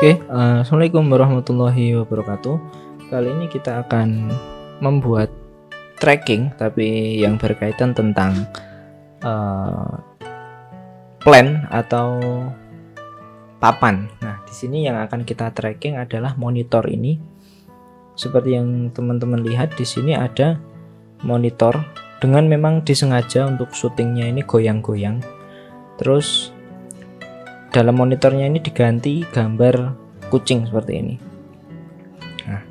Assalamualaikum warahmatullahi wabarakatuh. Kali ini kita akan membuat tracking, tapi yang berkaitan tentang plan atau papan. Nah, di sini yang akan kita tracking adalah monitor ini. Seperti yang teman-teman lihat di sini ada monitor dengan memang disengaja untuk syutingnya ini goyang-goyang. Terus dalam monitornya ini diganti gambar kucing seperti ini. Nah,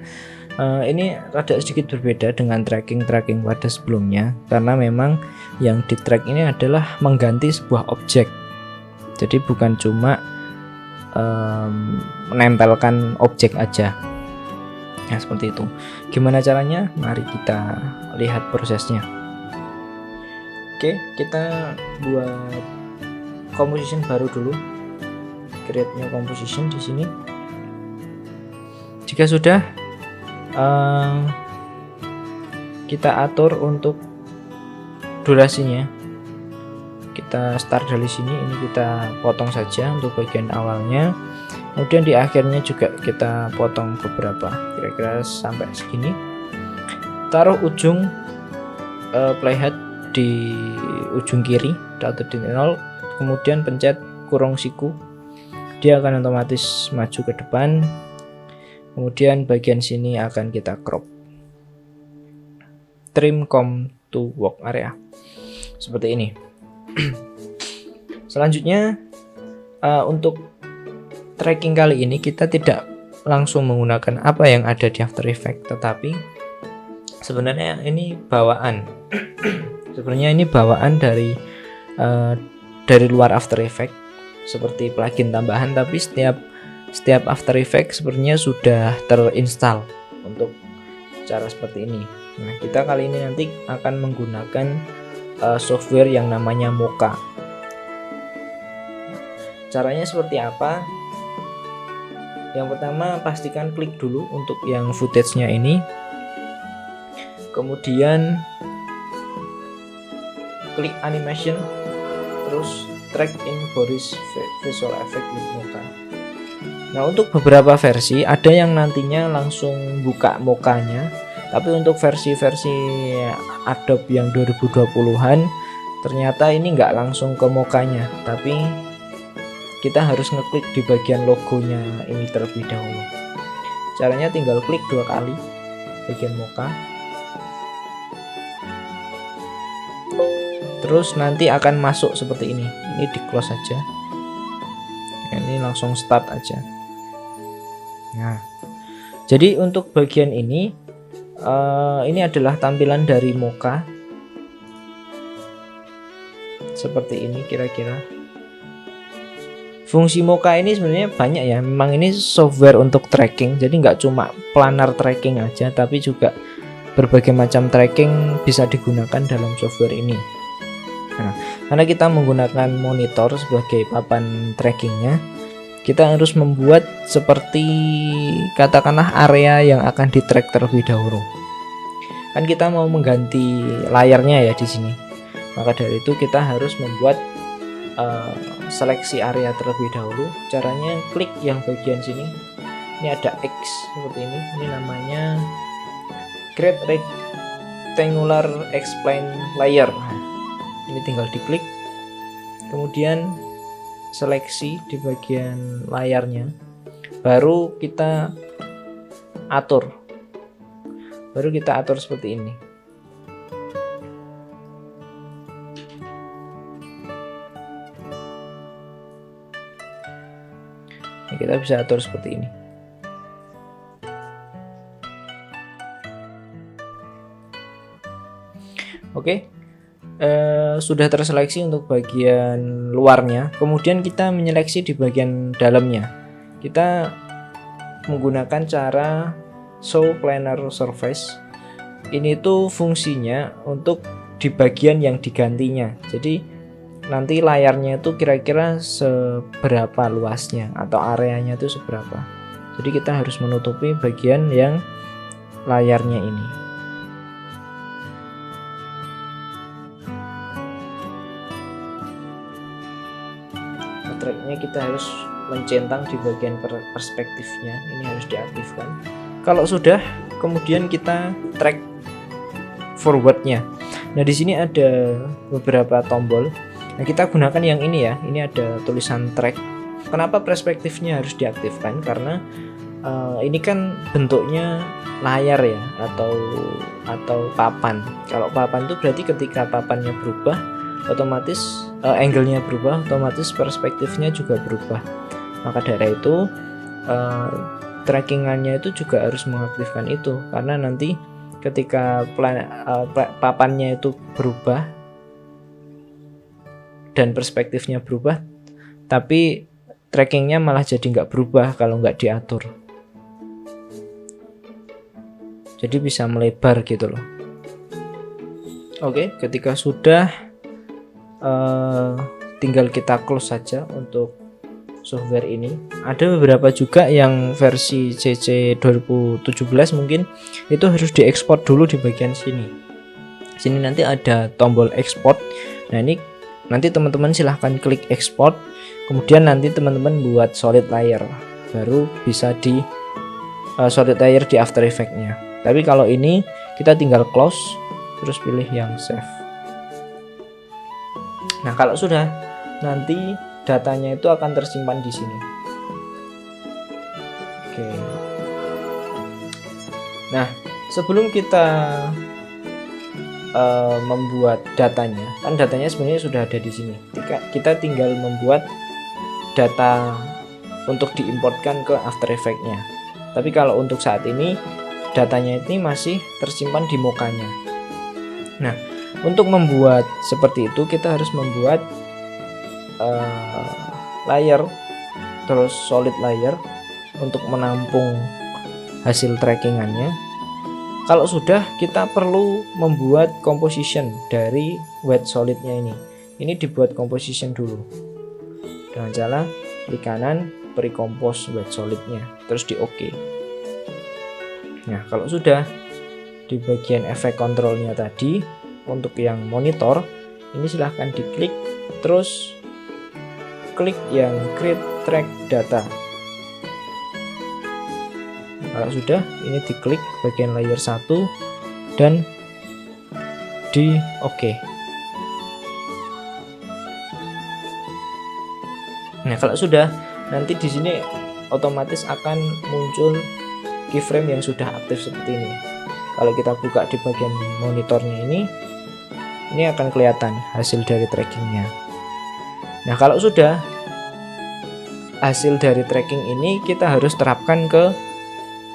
ini rada sedikit berbeda dengan tracking pada sebelumnya, karena memang yang di track ini adalah mengganti sebuah objek. Jadi bukan cuma menempelkan objek aja. Nah, seperti itu. Gimana caranya? Mari kita lihat prosesnya. Oke, kita buat composition baru dulu. Create new composition di sini. Jika sudah, kita atur untuk durasinya. Kita start dari sini, ini kita potong saja untuk bagian awalnya. Kemudian di akhirnya juga kita potong beberapa, kira-kira sampai segini. Taruh ujung playhead di ujung kiri atau di 0, kemudian pencet kurung siku. Dia akan otomatis maju ke depan. Kemudian bagian sini akan kita crop. Trim come to work area. Seperti ini. Selanjutnya untuk tracking kali ini kita tidak langsung menggunakan apa yang ada di After Effects, tetapi sebenarnya ini bawaan. Sebenarnya ini bawaan dari luar After Effects, seperti plugin tambahan, tapi setiap After Effects sebenarnya sudah terinstall untuk cara seperti ini. Nah, kita kali ini nanti akan menggunakan software yang namanya Mocha. Caranya seperti apa? Yang pertama, pastikan klik dulu untuk yang footage-nya ini. Kemudian klik animation, terus track in Boris visual effect with Mocha. Nah, untuk beberapa versi ada yang nantinya langsung buka Mocha-nya, tapi untuk versi-versi Adobe yang 2020-an ternyata ini nggak langsung ke Mocha-nya, tapi kita harus ngeklik di bagian logonya ini terlebih dahulu. Caranya tinggal klik 2 kali bagian Mocha. Terus nanti akan masuk seperti ini. Ini di close saja. Ini langsung start aja. Nah, jadi untuk bagian ini adalah tampilan dari Mocha. Seperti ini kira-kira. Fungsi Mocha ini sebenarnya banyak ya. Memang ini software untuk tracking. Jadi nggak cuma planar tracking aja, tapi juga berbagai macam tracking bisa digunakan dalam software ini. Nah, karena kita menggunakan monitor sebagai papan trackingnya, kita harus membuat seperti katakanlah area yang akan di track terlebih dahulu. Kan kita mau mengganti layarnya ya di sini. Maka dari itu kita harus membuat seleksi area terlebih dahulu. Caranya klik yang bagian sini. Ini ada X seperti ini. Ini namanya Create Rectangular Explain Layer. Ini tinggal diklik, kemudian seleksi di bagian layarnya, baru kita atur seperti ini. Nah, kita bisa atur seperti ini. Oke. Sudah terseleksi untuk bagian luarnya. Kemudian kita menyeleksi di bagian dalamnya. Kita menggunakan cara show planar surface. Ini tuh fungsinya untuk di bagian yang digantinya. Jadi nanti layarnya itu kira-kira seberapa luasnya atau areanya itu seberapa. Jadi kita harus menutupi bagian yang layarnya ini. Tracknya kita harus mencentang di bagian perspektifnya, ini harus diaktifkan. Kalau sudah, kemudian kita track forwardnya. Nah, di sini ada beberapa tombol. Nah, kita gunakan yang ini ya. Ini ada tulisan track. Kenapa perspektifnya harus diaktifkan? Karena ini kan bentuknya layar ya, atau papan. Kalau papan itu berarti ketika papannya berubah, otomatis angle-nya berubah, otomatis perspektifnya juga berubah. Maka dari itu trackingannya itu juga harus mengaktifkan itu, karena nanti ketika papannya itu berubah dan perspektifnya berubah, tapi trackingnya malah jadi nggak berubah kalau nggak diatur. Jadi bisa melebar gitu loh. Oke, ketika sudah tinggal kita close saja untuk software ini. Ada beberapa juga yang versi CC 2017 mungkin itu harus diekspor dulu di bagian sini. Sini nanti ada tombol export. Nah, ini nanti teman-teman silahkan klik export, kemudian nanti teman-teman buat solid layer, baru bisa di solid layer di After Effects-nya. Tapi kalau ini kita tinggal close terus pilih yang save. Nah, kalau sudah, nanti datanya itu akan tersimpan di sini. Oke. Nah, sebelum kita membuat datanya, kan datanya sebenarnya sudah ada di sini. Kita tinggal membuat data untuk diimportkan ke After Effects-nya. Tapi kalau untuk saat ini datanya ini masih tersimpan di mokanya. Nah, untuk membuat seperti itu kita harus membuat layer, terus solid layer untuk menampung hasil trackingannya. Kalau sudah, kita perlu membuat composition dari wet solidnya ini. Ini dibuat composition dulu dengan cara klik kanan, pre-compose wet solidnya, terus di OK. Nah, kalau sudah, di bagian efek kontrolnya tadi untuk yang monitor ini silahkan diklik, terus klik yang create track data. Kalau sudah, ini diklik bagian layer 1 dan di OK. Nah, kalau sudah, nanti di sini otomatis akan muncul keyframe yang sudah aktif seperti ini. Kalau kita buka di bagian monitornya ini akan kelihatan hasil dari trackingnya. Nah, kalau sudah hasil dari tracking ini kita harus terapkan ke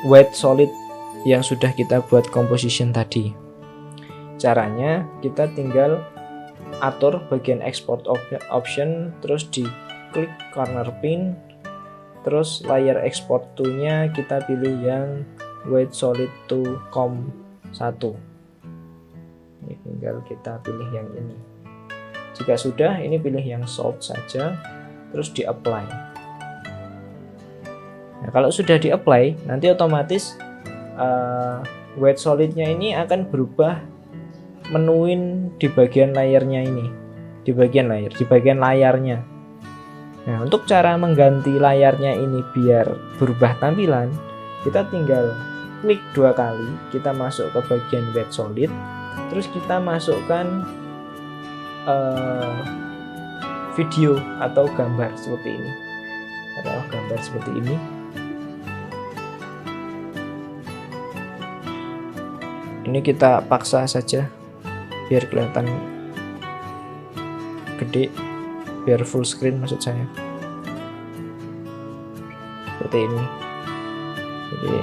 wet solid yang sudah kita buat composition tadi. Caranya kita tinggal atur bagian export option, terus diklik corner pin, terus layer export to-nya kita pilih yang wet solid to com1. Ini tinggal kita pilih yang ini. Jika sudah, ini pilih yang salt saja, terus di apply. Nah, kalau sudah di apply, nanti otomatis wet solidnya ini akan berubah menuin di bagian layarnya ini, di bagian layarnya. Nah, untuk cara mengganti layarnya ini biar berubah tampilan, kita tinggal klik 2 kali, kita masuk ke bagian wet solid, terus kita masukkan video atau gambar seperti ini, Ini kita paksa saja biar kelihatan gede, biar full screen maksud saya, seperti ini. Jadi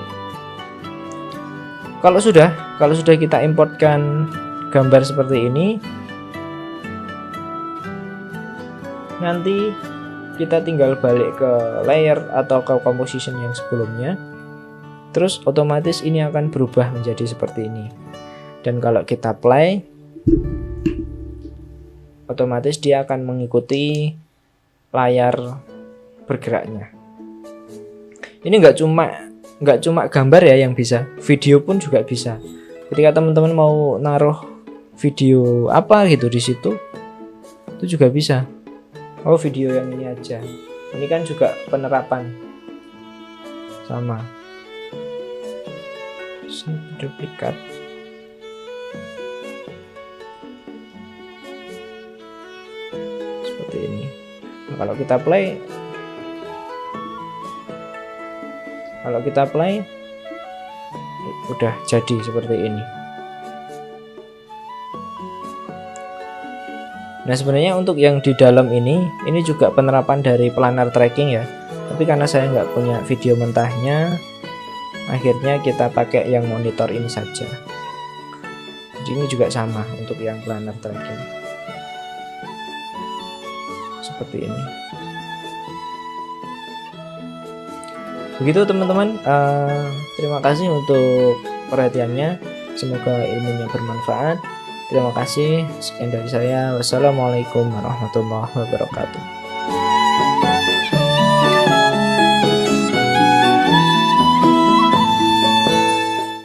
kalau sudah kita importkan gambar seperti ini, nanti kita tinggal balik ke layer atau ke composition yang sebelumnya, terus otomatis ini akan berubah menjadi seperti ini. Dan kalau kita play, otomatis dia akan mengikuti layar bergeraknya. Ini nggak cuma gambar ya yang bisa, video pun juga bisa. Ketika teman-teman mau naruh video apa gitu di situ, itu juga bisa. Oh, video yang ini aja, Ini kan juga penerapan sama. Duplikat. Seperti ini. Nah, kalau kita play, udah jadi seperti ini. Nah, sebenarnya untuk yang di dalam ini juga penerapan dari planar tracking ya. Tapi karena saya nggak punya video mentahnya, akhirnya kita pakai yang monitor ini saja. Jadi ini juga sama untuk yang planar tracking. Seperti ini. Begitu teman-teman. Terima kasih untuk perhatiannya. Semoga ilmunya bermanfaat. Terima kasih. Sekian dari saya. Wassalamualaikum warahmatullahi wabarakatuh.